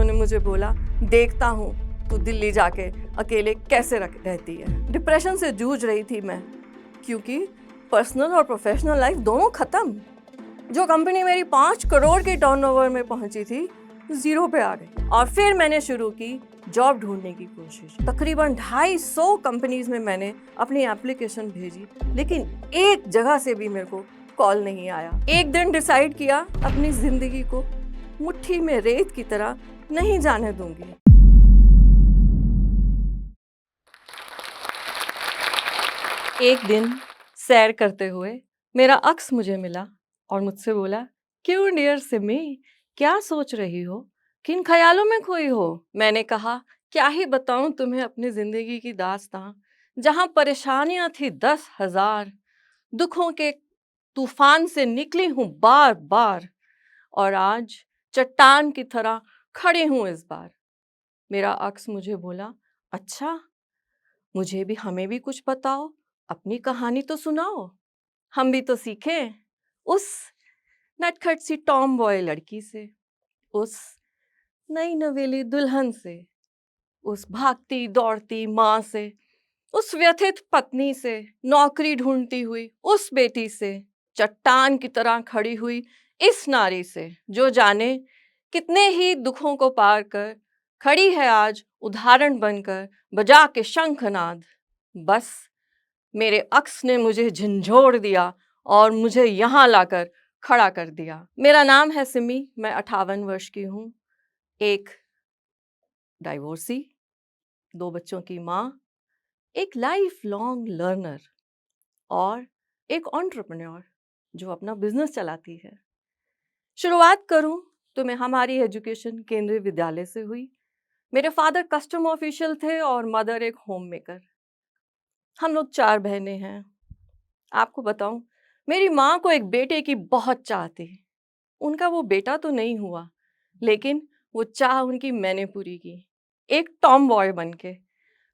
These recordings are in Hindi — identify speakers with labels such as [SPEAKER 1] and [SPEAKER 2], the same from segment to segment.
[SPEAKER 1] उन्होंने मुझे बोला, देखता हूँ तू दिल्ली जाके अकेले कैसे रहती है। डिप्रेशन से जूझ रही थी मैं, क्योंकि पर्सनल और प्रोफेशनल लाइफ दोनों खत्म। जो कंपनी मेरी 5 करोड़ के टर्नओवर में पहुंची थी, 0 पे आ गई। और फिर मैंने शुरू की जॉब ढूंढने की कोशिश। तकरीबन 250 कंपनीज में मैंने अपनी एप्लीकेशन भेजी, लेकिन एक जगह से भी मेरे को कॉल नहीं आया। एक दिन डिसाइड किया, अपनी जिंदगी को मुट्ठी में रेत की तरह नहीं जाने दूंगी। एक दिन सैर करते हुए मेरा अक्स मुझे मिला और मुझसे बोला, क्यों डियर सिमी, क्या सोच रही हो, किन ख्यालों में खोई हो? मैंने कहा, क्या ही बताऊं तुम्हें अपनी जिंदगी की दास्तां, जहां परेशानियां थी 10,000, दुखों के तूफान से निकली हूं बार बार, और आज चट्टान की तरह खड़ी हूं इस बार। मेरा अक्स मुझे बोला, अच्छा, हमें भी कुछ बताओ, अपनी कहानी तो सुनाओ, हम भी तो सीखें उस नटखट सी टॉम बॉय लड़की से, उस नई नवेली दुल्हन से, उस भागती दौड़ती माँ से, उस व्यथित पत्नी से, नौकरी ढूंढती हुई उस बेटी से, चट्टान की तरह खड़ी हुई इस नारी से, जो जाने कितने ही दुखों को पार कर खड़ी है आज उदाहरण बनकर, बजा के शंखनाद। बस मेरे अक्स ने मुझे झंझोड़ दिया और मुझे यहाँ लाकर खड़ा कर दिया। मेरा नाम है सिमी, मैं 58 वर्ष की हूँ, एक डाइवोर्सी, 2 बच्चों की माँ, एक लाइफ लॉन्ग लर्नर और एक एंटरप्रेन्योर जो अपना बिजनेस चलाती है। शुरुआत करूं तो मैं हमारी एजुकेशन केंद्रीय विद्यालय से हुई। मेरे फादर कस्टम ऑफिशियल थे और मदर एक होम मेकर। हम लोग 4 बहनें हैं। आपको बताऊं, मेरी माँ को एक बेटे की बहुत चाह थी। उनका वो बेटा तो नहीं हुआ, लेकिन वो चाह उनकी मैंने पूरी की, एक टॉम बॉय बनके।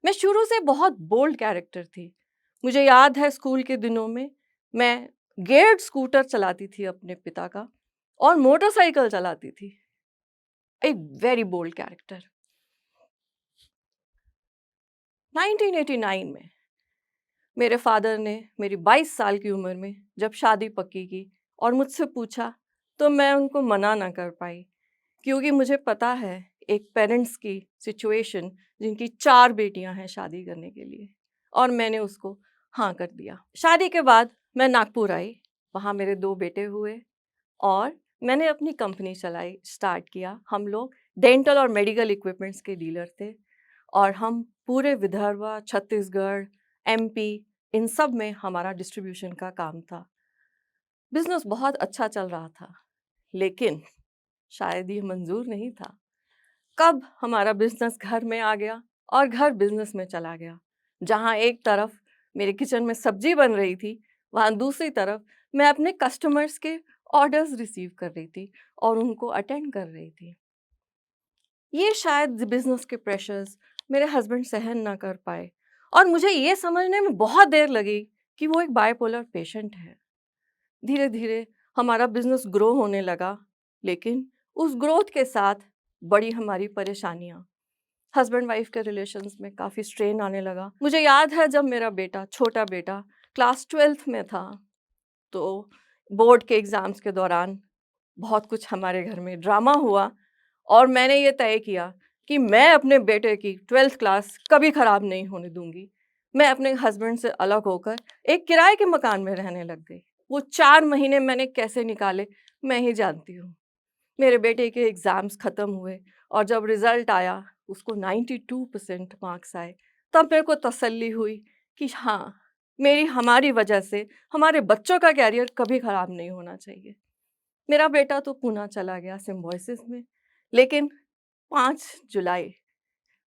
[SPEAKER 1] मैं शुरू से बहुत बोल्ड कैरेक्टर थी। मुझे याद है स्कूल के दिनों में मैं गियर्ड स्कूटर चलाती थी अपने पिता का, और मोटरसाइकिल चलाती थी। एक वेरी बोल्ड कैरेक्टर। 1989 में मेरे फादर ने मेरी 22 साल की उम्र में जब शादी पक्की की और मुझसे पूछा, तो मैं उनको मना ना कर पाई, क्योंकि मुझे पता है एक पेरेंट्स की सिचुएशन, जिनकी 4 बेटियां हैं शादी करने के लिए, और मैंने उसको हाँ कर दिया। शादी के बाद मैं नागपुर आई, वहाँ मेरे 2 बेटे हुए और मैंने अपनी कंपनी चलाई, स्टार्ट किया। हम लोग डेंटल और मेडिकल इक्विपमेंट्स के डीलर थे, और हम पूरे विदर्भ, छत्तीसगढ़, एमपी, इन सब में हमारा डिस्ट्रीब्यूशन का काम था। बिजनेस बहुत अच्छा चल रहा था, लेकिन शायद ये मंजूर नहीं था। कब हमारा बिजनेस घर में आ गया और घर बिजनेस में चला गया। जहाँ एक तरफ मेरे किचन में सब्जी बन रही थी, वहाँ दूसरी तरफ मैं अपने कस्टमर्स के ऑर्डर्स रिसीव कर रही थी और उनको अटेंड कर रही थी। ये शायद बिजनेस के प्रेशर्स मेरे हस्बैंड सहन ना कर पाए, और मुझे ये समझने में बहुत देर लगी कि वो एक बाइपोलर पेशेंट है। धीरे धीरे हमारा बिजनेस ग्रो होने लगा, लेकिन उस ग्रोथ के साथ बड़ी हमारी परेशानियाँ। हस्बैंड वाइफ के रिलेशंस में काफ़ी स्ट्रेन आने लगा। मुझे याद है जब मेरा बेटा, छोटा बेटा, क्लास 12th में था, तो बोर्ड के एग्ज़ाम्स के दौरान बहुत कुछ हमारे घर में ड्रामा हुआ, और मैंने ये तय किया कि मैं अपने बेटे की 12th क्लास कभी ख़राब नहीं होने दूंगी। मैं अपने हस्बैंड से अलग होकर एक किराए के मकान में रहने लग गई। वो 4 महीने मैंने कैसे निकाले मैं ही जानती हूँ। मेरे बेटे के एग्ज़ाम्स ख़त्म हुए और जब रिज़ल्ट आया, उसको 92% मार्क्स आए, तब मेरे को तसल्ली हुई कि हाँ, हमारी वजह से हमारे बच्चों का कैरियर कभी ख़राब नहीं होना चाहिए। मेरा बेटा तो पूना चला गया सिम्बायोसिस में, लेकिन 5 जुलाई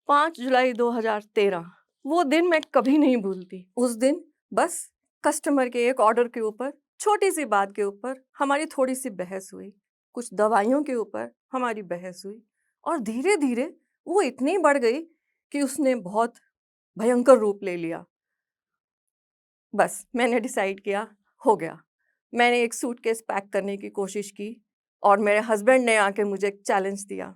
[SPEAKER 1] 5 जुलाई 2013, वो दिन मैं कभी नहीं भूलती। उस दिन बस कस्टमर के एक ऑर्डर के ऊपर, छोटी सी बात के ऊपर हमारी थोड़ी सी बहस हुई, कुछ दवाइयों के ऊपर हमारी बहस हुई, और धीरे धीरे वो इतनी बढ़ गई कि उसने बहुत भयंकर रूप ले लिया। बस मैंने डिसाइड किया, हो गया। मैंने एक सूटकेस पैक करने की कोशिश की, और मेरे हस्बैंड ने आके मुझे एक चैलेंज दिया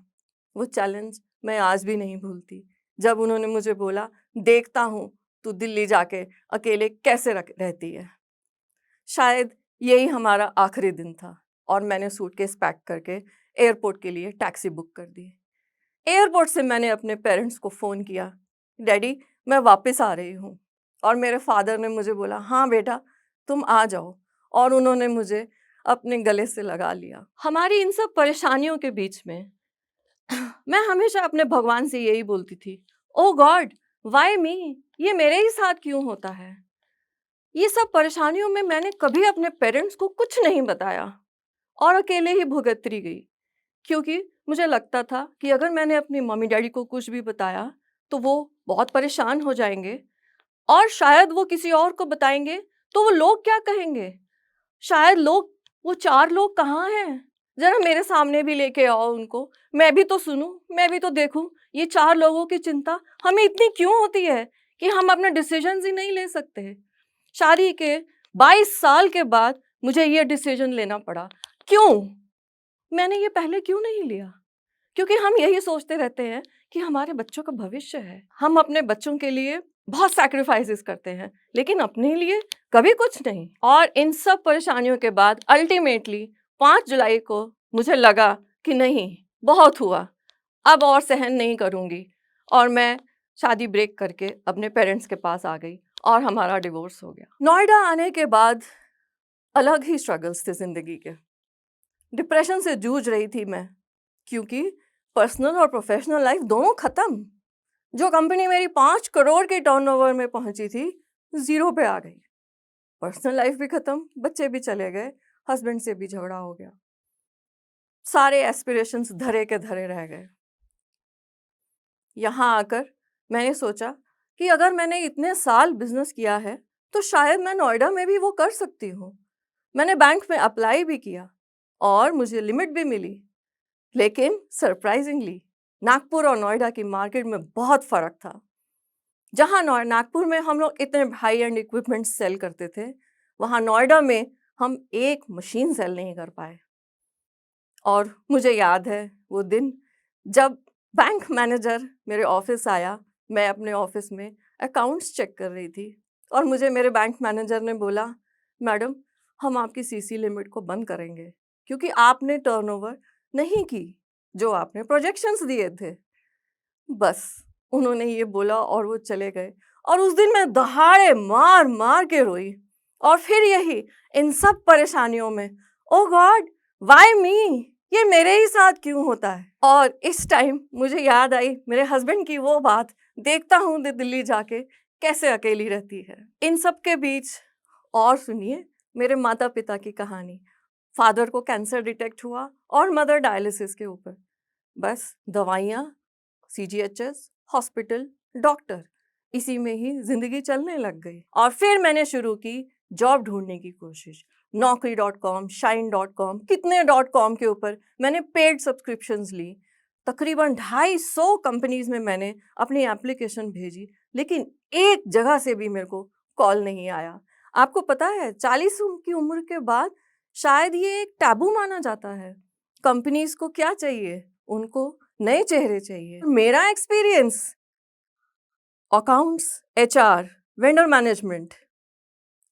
[SPEAKER 1] वो चैलेंज मैं आज भी नहीं भूलती, जब उन्होंने मुझे बोला, देखता हूँ तू दिल्ली जाके अकेले कैसे रहती है। शायद यही हमारा आखिरी दिन था और मैंने सूटकेस पैक करके एयरपोर्ट के लिए टैक्सी बुक कर दी। एयरपोर्ट से मैंने अपने पेरेंट्स को फ़ोन किया, डैडी मैं वापस आ रही हूँ। और मेरे फादर ने मुझे बोला, हाँ बेटा तुम आ जाओ। और उन्होंने मुझे अपने गले से लगा लिया। हमारी इन सब परेशानियों के बीच में मैं हमेशा अपने भगवान से यही बोलती थी, ओ गॉड व्हाई मी, ये मेरे ही साथ क्यों होता है। ये सब परेशानियों में मैंने कभी अपने पेरेंट्स को कुछ नहीं बताया और अकेले ही भुगतती गई, क्योंकि मुझे लगता था कि अगर मैंने अपनी मम्मी डैडी को कुछ भी बताया तो वो बहुत परेशान हो जाएंगे और शायद वो किसी और को बताएंगे तो वो लोग क्या कहेंगे। शायद लोग, वो 4 लोग कहाँ हैं? ज़रा मेरे सामने भी लेके आओ उनको, मैं भी तो सुनूँ, मैं भी तो देखूँ। ये 4 लोगों की चिंता हमें इतनी क्यों होती है कि हम अपने डिसीजंस ही नहीं ले सकते? शादी के 22 साल के बाद मुझे ये डिसीजन लेना पड़ा। क्यों? मैंने ये पहले क्यों नहीं लिया? क्योंकि हम यही सोचते रहते हैं कि हमारे बच्चों का भविष्य है। हम अपने बच्चों के लिए बहुत सैक्रिफाइसेस करते हैं, लेकिन अपने लिए कभी कुछ नहीं। और इन सब परेशानियों के बाद अल्टीमेटली 5 जुलाई को मुझे लगा कि नहीं, बहुत हुआ, अब और सहन नहीं करूँगी। और मैं शादी ब्रेक करके अपने पेरेंट्स के पास आ गई और हमारा डिवोर्स हो गया। नोएडा आने के बाद अलग ही स्ट्रगल्स थे ज़िंदगी के। डिप्रेशन से जूझ रही थी मैं, क्योंकि पर्सनल और प्रोफेशनल लाइफ दोनों खत्म। जो कंपनी मेरी 5 करोड़ के टर्नओवर में पहुंची थी, 0 पे आ गई। पर्सनल लाइफ भी खत्म, बच्चे भी चले गए, हस्बैंड से भी झगड़ा हो गया। सारे एस्पिरेशंस धरे के धरे रह गए। यहाँ आकर मैंने सोचा कि अगर मैंने इतने साल बिजनेस किया है तो शायद मैं नोएडा में भी वो कर सकती हूँ। मैंने बैंक में अप्लाई भी किया और मुझे लिमिट भी मिली, लेकिन सरप्राइजिंगली नागपुर और नोएडा की मार्केट में बहुत फ़र्क था। जहाँ नागपुर में हम लोग इतने हाई एंड इक्विपमेंट सेल करते थे, वहाँ नोएडा में हम एक मशीन सेल नहीं कर पाए। और मुझे याद है वो दिन जब बैंक मैनेजर मेरे ऑफिस आया। मैं अपने ऑफिस में अकाउंट्स चेक कर रही थी और मुझे मेरे बैंक मैनेजर ने बोला, मैडम हम आपकी सीसी लिमिट को बंद करेंगे क्योंकि आपने टर्नओवर नहीं की जो आपने प्रोजेक्शंस दिए थे। बस उन्होंने ये बोला और वो चले गए। और उस दिन मैं दहाड़े मार मार के रोई। और फिर यही इन सब परेशानियों में, ओ गॉड व्हाई मी, ये मेरे ही साथ क्यों होता है। और इस टाइम मुझे याद आई मेरे हस्बैंड की वो बात, देखता हूँ दिल्ली जाके कैसे अकेली रहती है। इन सब के बीच और सुनिए मेरे माता पिता की कहानी। फादर को कैंसर डिटेक्ट हुआ और मदर डायलिसिस के ऊपर। बस दवाइयाँ, सीजीएचएस, हॉस्पिटल, डॉक्टर, इसी में ही जिंदगी चलने लग गई। और फिर मैंने शुरू की जॉब ढूंढने की कोशिश। naukri.com, shine.com, कितने .com के ऊपर मैंने पेड सब्सक्रिप्शंस ली। तकरीबन 250 कंपनीज में मैंने अपनी एप्लीकेशन भेजी, लेकिन एक जगह से भी मेरे को कॉल नहीं आया। आपको पता है 40 की उम्र के बाद शायद ये एक टैबू माना जाता है। कंपनीज को क्या चाहिए? उनको नए चेहरे चाहिए। मेरा experience accounts, HR, vendor management,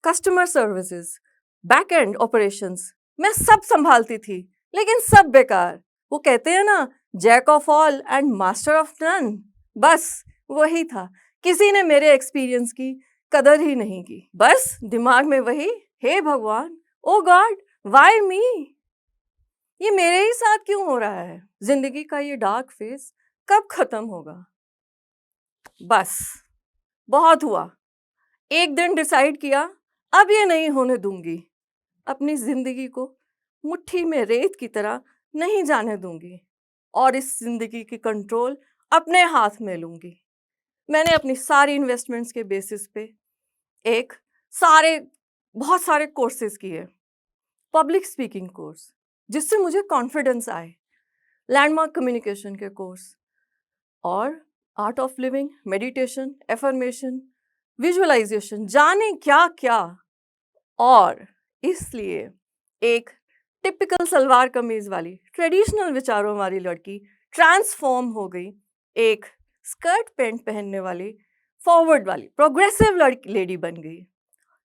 [SPEAKER 1] customer services, back and operations, मैं सब संभालती थी, लेकिन सब बेकार। वो कहते हैं ना, jack of all and master of none, बस वही था। किसी ने मेरे एक्सपीरियंस की कदर ही नहीं की। बस दिमाग में वही, हे भगवान, ओ गॉड व्हाई मी, ये मेरे ही साथ क्यों हो रहा है। जिंदगी का ये डार्क फेज कब खत्म होगा। बस बहुत हुआ। एक दिन डिसाइड किया, अब ये नहीं होने दूंगी। अपनी जिंदगी को मुट्ठी में रेत की तरह नहीं जाने दूंगी और इस जिंदगी की कंट्रोल अपने हाथ में लूंगी। मैंने अपनी सारी इन्वेस्टमेंट्स के बेसिस पे एक बहुत सारे कोर्सेज किए। पब्लिक स्पीकिंग कोर्स, जिससे मुझे कॉन्फिडेंस आए, लैंडमार्क कम्युनिकेशन के कोर्स, और art of living, meditation, affirmation, visualisation, जाने क्या क्या। और इसलिए एक टिपिकल सलवार कमीज वाली ट्रेडिशनल विचारों वाली लड़की ट्रांसफॉर्म हो गई एक स्कर्ट पैंट पहनने वाली, फॉरवर्ड वाली, प्रोग्रेसिव लेडी बन गई।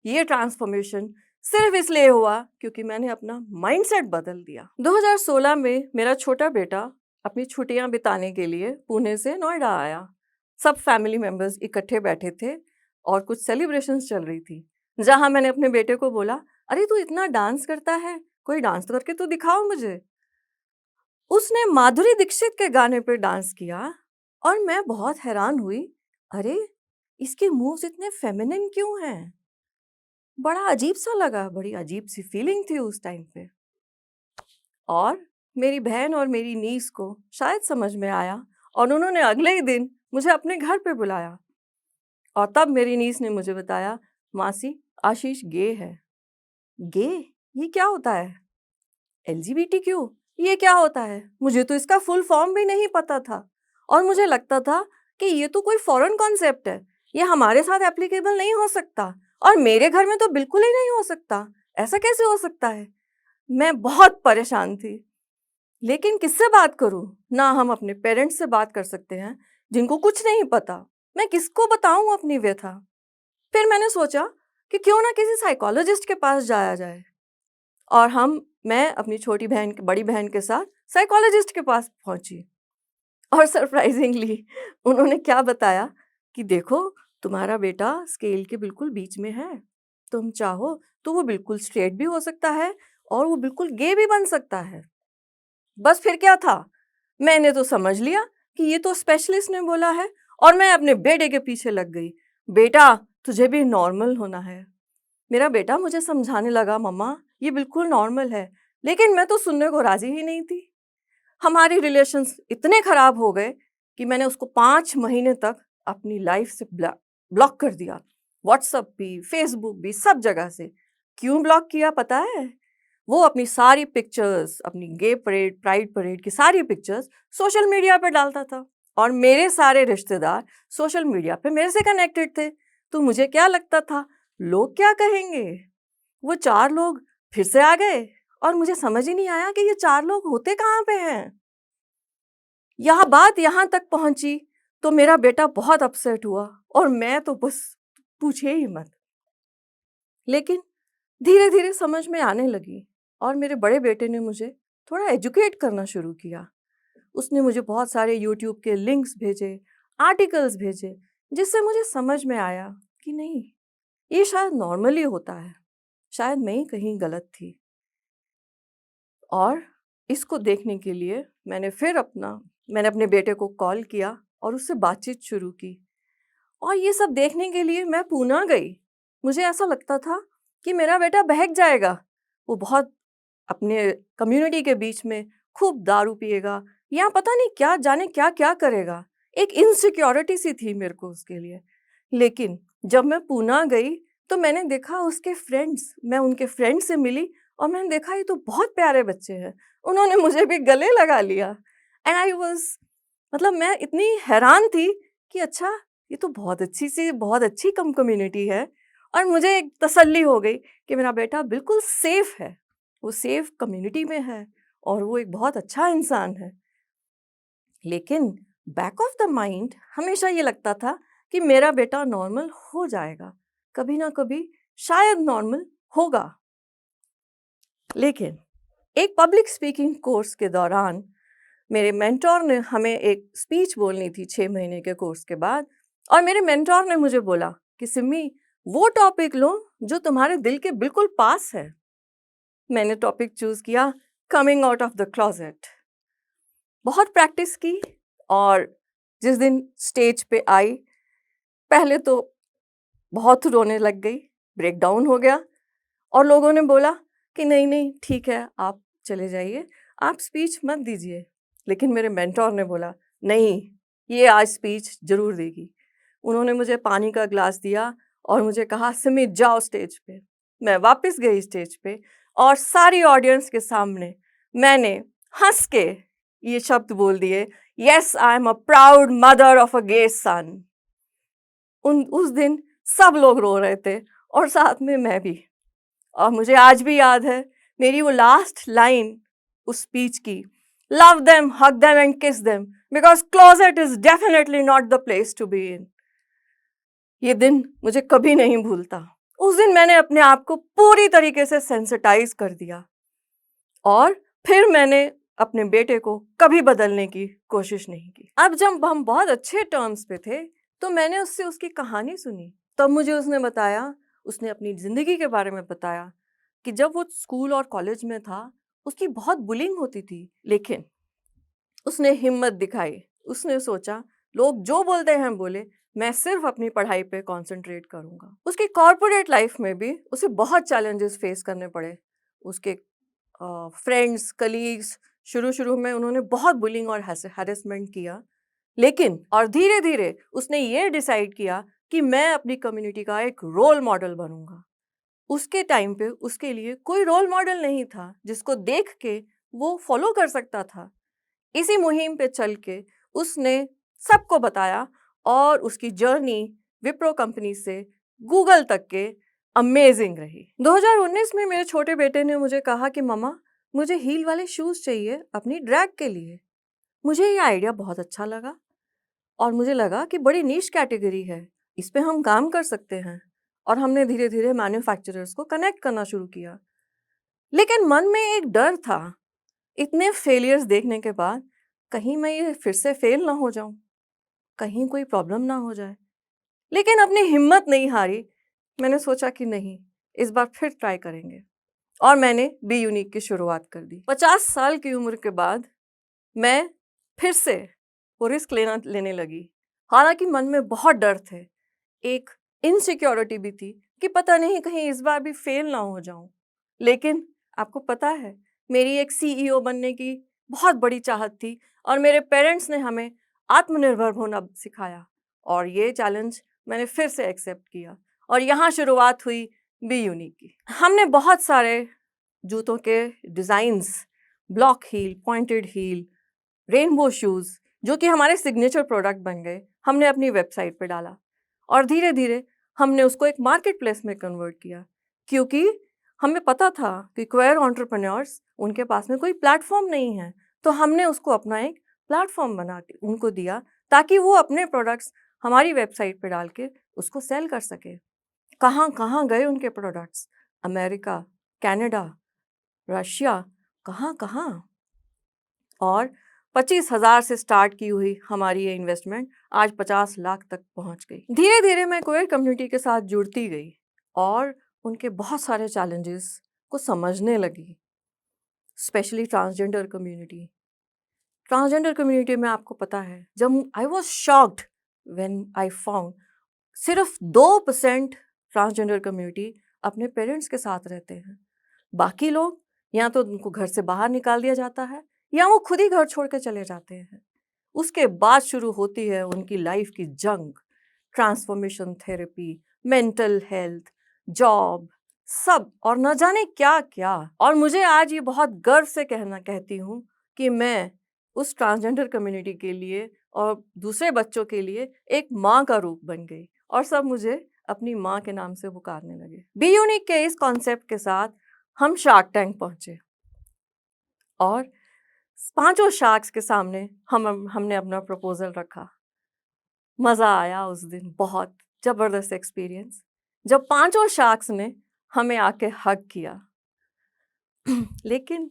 [SPEAKER 1] ये ट्रांसफॉर्मेशन सिर्फ इसलिए हुआ क्योंकि मैंने अपना माइंडसेट बदल दिया। 2016 में मेरा छोटा बेटा अपनी छुट्टियां बिताने के लिए पुणे से नोएडा आया। सब फैमिली मेंबर्स इकट्ठे बैठे थे और कुछ सेलिब्रेशंस चल रही थी, जहां मैंने अपने बेटे को बोला, अरे तू इतना डांस करता है, कोई डांस करके तो दिखाओ मुझे। उसने माधुरी दीक्षित के गाने पे डांस किया और मैं बहुत हैरान हुई, अरे इसके मूव्स इतने फेमिनिन क्यों हैं? बड़ा अजीब सा लगा, बड़ी अजीब सी फीलिंग थी उस टाइम पे। और मेरी बहन और मेरी नीस को शायद समझ में आया और उन्होंने अगले ही दिन मुझे अपने घर पे बुलाया। और तब मेरी नीस ने मुझे बताया, मासी आशीष गे है। गे? ये क्या होता है? एलजीबीटीक्यू ये क्या होता है? मुझे तो इसका फुल फॉर्म भी नहीं पता था और मुझे लगता था कि ये तो कोई फॉरेन कॉन्सेप्ट है, ये हमारे साथ एप्लीकेबल नहीं हो सकता और मेरे घर में तो बिल्कुल ही नहीं हो सकता। ऐसा कैसे हो सकता है? मैं बहुत परेशान थी, लेकिन किससे बात करूं? ना हम अपने पेरेंट्स से बात कर सकते हैं जिनको कुछ नहीं पता। मैं किसको बताऊं अपनी व्यथा? फिर मैंने सोचा कि क्यों ना किसी साइकोलॉजिस्ट के पास जाया जाए और मैं अपनी छोटी बहन बड़ी बहन के साथ साइकोलॉजिस्ट के पास पहुंची। और सरप्राइजिंगली उन्होंने क्या बताया कि देखो तुम्हारा बेटा स्केल के बिल्कुल बीच में है, तुम चाहो तो वो बिल्कुल स्ट्रेट भी हो सकता है और वो बिल्कुल गे भी बन सकता है। बस फिर क्या था, मैंने तो समझ लिया कि ये तो स्पेशलिस्ट ने बोला है और मैं अपने बेटे के पीछे लग गई, बेटा तुझे भी नॉर्मल होना है। मेरा बेटा मुझे समझाने लगा, मम्मा ये बिल्कुल नॉर्मल है, लेकिन मैं तो सुनने को राजी ही नहीं थी। हमारी रिलेशंस इतने खराब हो गए कि मैंने उसको 5 महीने तक अपनी लाइफ से ब्लॉक कर दिया। व्हाट्सएप भी, फेसबुक भी, सब जगह से। क्यों ब्लॉक किया पता है? वो अपनी सारी पिक्चर्स, अपनी गे परेड, प्राइड परेड की सारी पिक्चर्स सोशल मीडिया पे डालता था और मेरे सारे रिश्तेदार सोशल मीडिया पे मेरे से कनेक्टेड थे। तो मुझे क्या लगता था, लोग क्या कहेंगे? वो 4 लोग फिर से आ गए और मुझे समझ ही नहीं आया कि ये 4 लोग होते कहाँ पे हैं। बात यहाँ तक पहुंची तो मेरा बेटा बहुत अपसेट हुआ और मैं तो बस पूछे ही मत। लेकिन धीरे धीरे समझ में आने लगी और मेरे बड़े बेटे ने मुझे थोड़ा एजुकेट करना शुरू किया। उसने मुझे बहुत सारे यूट्यूब के लिंक्स भेजे, आर्टिकल्स भेजे, जिससे मुझे समझ में आया कि नहीं, ये शायद नॉर्मली होता है, शायद मैं ही कहीं गलत थी। और इसको देखने के लिए मैंने अपने बेटे को कॉल किया और उससे बातचीत शुरू की और ये सब देखने के लिए मैं पूना गई। मुझे ऐसा लगता था कि मेरा बेटा बहक जाएगा। वो बहुत अपने कम्युनिटी के बीच में खूब दारू पिएगा या पता नहीं क्या जाने क्या क्या करेगा। एक इनसिक्योरिटी सी थी मेरे को उसके लिए। लेकिन जब मैं पूना गई तो मैंने देखा मैं उनके फ्रेंड से मिली और मैंने देखा ये तो बहुत प्यारे बच्चे हैं। उन्होंने मुझे भी गले लगा लिया एंड आई वाज मतलब मैं इतनी हैरान थी कि अच्छा, ये तो बहुत अच्छी कम्युनिटी है और मुझे एक तसल्ली हो गई कि मेरा बेटा बिल्कुल सेफ है, वो सेफ कम्युनिटी में है और वो एक बहुत अच्छा इंसान है। लेकिन बैक ऑफ द माइंड हमेशा ये लगता था कि मेरा बेटा नॉर्मल हो जाएगा, कभी ना कभी शायद नॉर्मल होगा। लेकिन एक पब्लिक स्पीकिंग कोर्स के दौरान मेरे मेंटोर ने हमें एक स्पीच बोलनी थी 6 महीने के कोर्स के बाद और मेरे मेंटोर ने मुझे बोला कि सिमी वो टॉपिक लो जो तुम्हारे दिल के बिल्कुल पास है। मैंने टॉपिक चूज किया coming out of the closet. बहुत प्रैक्टिस की और जिस दिन स्टेज पे आई पहले तो बहुत रोने लग गई, ब्रेक डाउन हो गया और लोगों ने बोला कि नहीं नहीं ठीक है, आप चले जाइए, आप स्पीच मत दीजिए। लेकिन मेरे मेंटोर ने बोला नहीं, ये आज स्पीच जरूर देगी। उन्होंने मुझे पानी का ग्लास दिया और मुझे कहा सिमी जाओ स्टेज पे। मैं वापस गई स्टेज पे और सारी ऑडियंस के सामने मैंने हंस के ये शब्द बोल दिए, yes I am a proud mother of a gay son. उस दिन सब लोग रो रहे थे और साथ में मैं भी। और मुझे आज भी याद है मेरी वो लास्ट लाइन उस स्पीच की Love them, hug them and kiss them because closet is definitely not the place to be in. ये दिन मुझे कभी नहीं भूलता। उस दिन मैंने अपने आप को पूरी तरीके से सेंसिटाइज कर दिया और फिर मैंने अपने बेटे को कभी बदलने की कोशिश नहीं की। अब जब हम बहुत अच्छे टर्म्स पे थे तो मैंने उससे उसकी कहानी सुनी। तब मुझे उसने बताया, उसने अपनी ज़िंदगी के बारे में बताया कि जब वो स्कूल और कॉलेज में था उसकी बहुत बुलिंग होती थी, लेकिन उसने हिम्मत दिखाई। उसने सोचा लोग जो बोलते हैं बोले, मैं सिर्फ अपनी पढ़ाई पे कंसंट्रेट करूंगा। उसकी कॉर्पोरेट लाइफ में भी उसे बहुत चैलेंजेस फेस करने पड़े। उसके फ्रेंड्स, कलीग्स शुरू-शुरू में उन्होंने बहुत बुलिंग और हैरेसमेंट किया, लेकिन और धीरे-धीरे उसने ये डिसाइड किया कि मैं अपनी कम्युनिटी का एक रोल मॉडल बनूंगा। उसके टाइम पे उसके लिए कोई रोल मॉडल नहीं था जिसको देख के वो फॉलो कर सकता था। इसी मुहिम पे चल के उसने सबको बताया और उसकी जर्नी विप्रो कंपनी से गूगल तक के अमेजिंग रही। 2019 में मेरे छोटे बेटे ने मुझे कहा कि मम्मा, मुझे हील वाले शूज़ चाहिए अपनी ड्रैग के लिए। मुझे ये आइडिया बहुत अच्छा लगा और मुझे लगा कि बड़ी नीश कैटेगरी है, इस पे हम काम कर सकते हैं। और हमने धीरे-धीरे मैन्युफैक्चरर्स को कनेक्ट करना शुरू किया। लेकिन मन में एक डर था, इतने फेलियर्स देखने के बाद कहीं मैं ये फिर से फेल ना हो जाऊं, कहीं कोई प्रॉब्लम ना हो जाए। लेकिन अपनी हिम्मत नहीं हारी। मैंने सोचा कि नहीं, इस बार फिर ट्राई करेंगे और मैंने बी यूनिक की शुरुआत कर दी। 50 साल की उम्र के बाद मैं फिर से वो रिस्क लेने लगी। हालांकि मन में बहुत डर थे, एक इनसिक्योरिटी भी थी कि पता नहीं कहीं इस बार भी फेल ना हो जाऊं। लेकिन आपको पता है, मेरी एक सीईओ बनने की बहुत बड़ी चाहत थी और मेरे पेरेंट्स ने हमें आत्मनिर्भर होना सिखाया और ये चैलेंज मैंने फिर से एक्सेप्ट किया और यहाँ शुरुआत हुई बी यूनिक की। हमने बहुत सारे जूतों के designs, block heel, pointed heel, rainbow shoes जो कि हमारे सिग्नेचर प्रोडक्ट बन गए, हमने अपनी वेबसाइट पे डाला और धीरे-धीरे हमने उसको एक मार्केट प्लेस में कन्वर्ट किया, क्योंकि हमें पता था कि क्वेयर एंटरप्रेन्योर्स, उनके पास में कोई प्लेटफॉर्म नहीं है। तो हमने उसको अपना एक प्लेटफॉर्म बना के उनको दिया ताकि वो अपने प्रोडक्ट्स हमारी वेबसाइट पे डाल के उसको सेल कर सके। कहाँ-कहाँ गए उनके प्रोडक्ट्स, अमेरिका, कनाडा, रशिया, कहाँ-कहाँ। और 25,000 से स्टार्ट की हुई हमारी ये इन्वेस्टमेंट आज 50 लाख तक पहुंच गई। धीरे-धीरे मैं क्वेयर कम्युनिटी के साथ जुड़ती गई और उनके बहुत सारे चैलेंजेस को समझने लगी, specially transgender community. Transgender community में आपको पता है, जब I was shocked when I found सिर्फ 2% ट्रांसजेंडर कम्युनिटी अपने पेरेंट्स के साथ रहते हैं। बाकी लोग या तो उनको घर से बाहर निकाल दिया जाता है या वो खुद ही घर छोड़ के चले जाते हैं। उसके बाद शुरू होती है उनकी लाइफ की जंग, transformation therapy, mental health, job, सब और न जाने क्या क्या। और मुझे आज ये बहुत गर्व से कहती हूँ कि मैं उस ट्रांसजेंडर कम्युनिटी के लिए और दूसरे बच्चों के लिए एक माँ का रूप बन गई और सब मुझे अपनी माँ के नाम से पुकारने लगे। बी यूनिक के इस कॉन्सेप्ट के साथ हम शार्क टैंक पहुंचे और पांचों शार्क्स के सामने हमने अपना प्रपोजल रखा। मज़ा आया उस दिन, बहुत ज़बरदस्त एक्सपीरियंस, जब पांचों शार्क्स ने हमें आके हग किया। लेकिन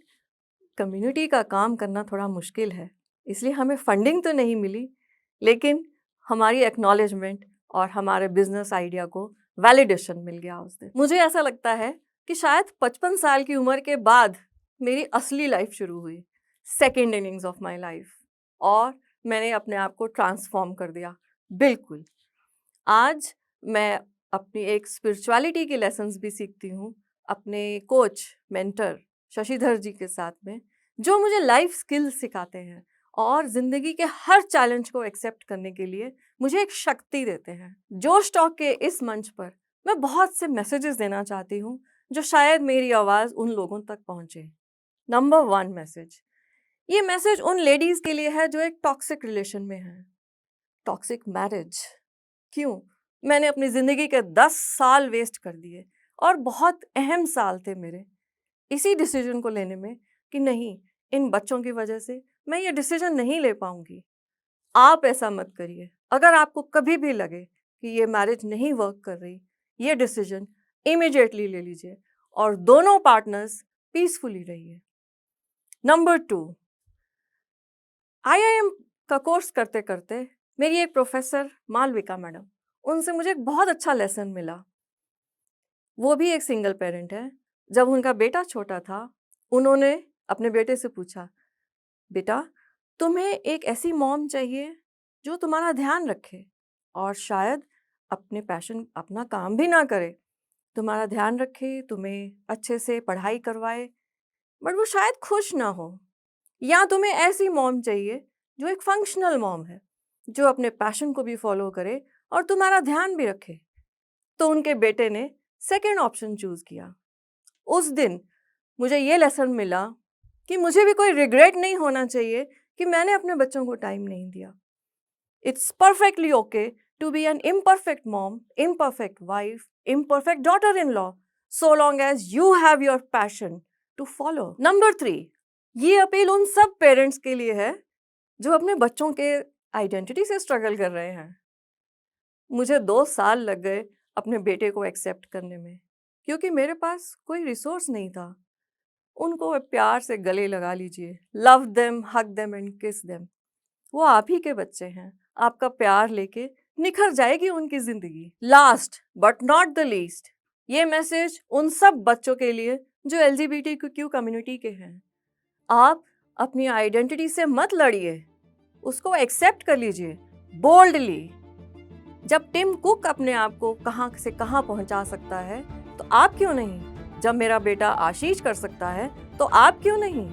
[SPEAKER 1] कम्युनिटी का काम करना थोड़ा मुश्किल है, इसलिए हमें फंडिंग तो नहीं मिली, लेकिन हमारी एक्नॉलेजमेंट और हमारे बिजनेस आइडिया को वैलिडेशन मिल गया उस दिन। मुझे ऐसा लगता है कि शायद 55 साल की उम्र के बाद मेरी असली लाइफ शुरू हुई, second innings of my life, और मैंने अपने आप को ट्रांसफॉर्म कर दिया। बिल्कुल, आज मैं अपनी एक स्पिरिचुअलिटी के लेसन्स भी सीखती हूँ अपने कोच, मेंटर शशिधर जी के साथ में, जो मुझे लाइफ स्किल्स सिखाते हैं और ज़िंदगी के हर चैलेंज को एक्सेप्ट करने के लिए मुझे एक शक्ति देते हैं। जोश टॉक के इस मंच पर मैं बहुत से मैसेजेस देना चाहती हूँ जो शायद मेरी आवाज़ उन लोगों तक पहुँचे। नंबर 1 मैसेज, ये मैसेज उन लेडीज़ के लिए है जो एक टॉक्सिक रिलेशन में हैं, टॉक्सिक मैरिज। क्यों? मैंने अपनी ज़िंदगी के 10 साल वेस्ट कर दिए और बहुत अहम साल थे मेरे इसी डिसीजन को लेने में कि नहीं, इन बच्चों की वजह से मैं ये डिसीजन नहीं ले पाऊंगी। आप ऐसा मत करिए। अगर आपको कभी भी लगे कि ये मैरिज नहीं वर्क कर रही, ये डिसीजन इमीडिएटली ले लीजिए और दोनों पार्टनर्स पीसफुली रहिए। नंबर 2, आईआईएम का कोर्स करते करते मेरी एक प्रोफेसर मालविका मैडम, उनसे मुझे एक बहुत अच्छा लेसन मिला। वो भी एक सिंगल पेरेंट है। जब उनका बेटा छोटा था, उन्होंने अपने बेटे से पूछा, बेटा तुम्हें एक ऐसी मॉम चाहिए जो तुम्हारा ध्यान रखे और शायद अपने पैशन अपना काम भी ना करे, तुम्हारा ध्यान रखे, तुम्हें अच्छे से पढ़ाई करवाए, बट वो शायद खुश ना हो। या तुम्हें ऐसी मॉम चाहिए जो एक फंक्शनल मॉम है, जो अपने पैशन को भी फॉलो करे और तुम्हारा ध्यान भी रखे। तो उनके बेटे ने सेकेंड ऑप्शन चूज किया। उस दिन मुझे ये लेसन मिला कि मुझे भी कोई रिग्रेट नहीं होना चाहिए कि मैंने अपने बच्चों को टाइम नहीं दिया। It's perfectly okay to be an imperfect mom, imperfect wife, imperfect daughter in law, so long as you have your passion to follow. Number 3, ये अपील उन सब पेरेंट्स के लिए है जो अपने बच्चों के आइडेंटिटी से स्ट्रगल कर रहे हैं। मुझे 2 साल लग गए अपने बेटे को एक्सेप्ट करने में, क्योंकि मेरे पास कोई रिसोर्स नहीं था। उनको प्यार से गले लगा लीजिए, love them, hug them and किस देम। वो आप ही के बच्चे हैं, आपका प्यार लेके निखर जाएगी उनकी जिंदगी। Last but not the least, ये मैसेज उन सब बच्चों के लिए जो LGBTQ कम्युनिटी के हैं। आप अपनी आइडेंटिटी से मत लड़िए, उसको एक्सेप्ट कर लीजिए बोल्डली। जब टिम कुक अपने आप को कहां से कहां पहुंचा सकता है, तो आप क्यों नहीं? जब मेरा बेटा आशीष कर सकता है, तो आप क्यों नहीं?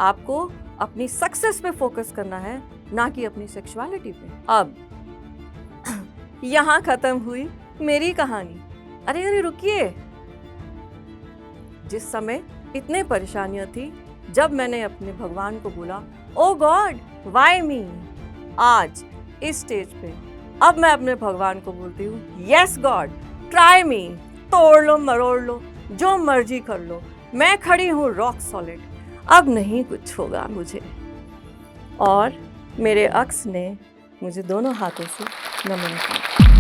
[SPEAKER 1] आपको अपनी सक्सेस पे फोकस करना है, ना कि अपनी सेक्सुअलिटी पे। अब यहाँ खत्म हुई मेरी कहानी। अरे अरे रुकिए, जिस समय इतने परेशानियां थी, जब मैंने अपने भगवान को बोला, ओ गॉड व्हाई मी, आज इस स्टेज पे अब मैं अपने भगवान को बोलती हूँ, यस गॉड ट्राई मी, तोड़ लो मरोड़ लो, जो मर्जी कर लो, मैं खड़ी हूँ रॉक सॉलिड, अब नहीं कुछ होगा मुझे। और मेरे अक्स ने मुझे दोनों हाथों से नमन किया।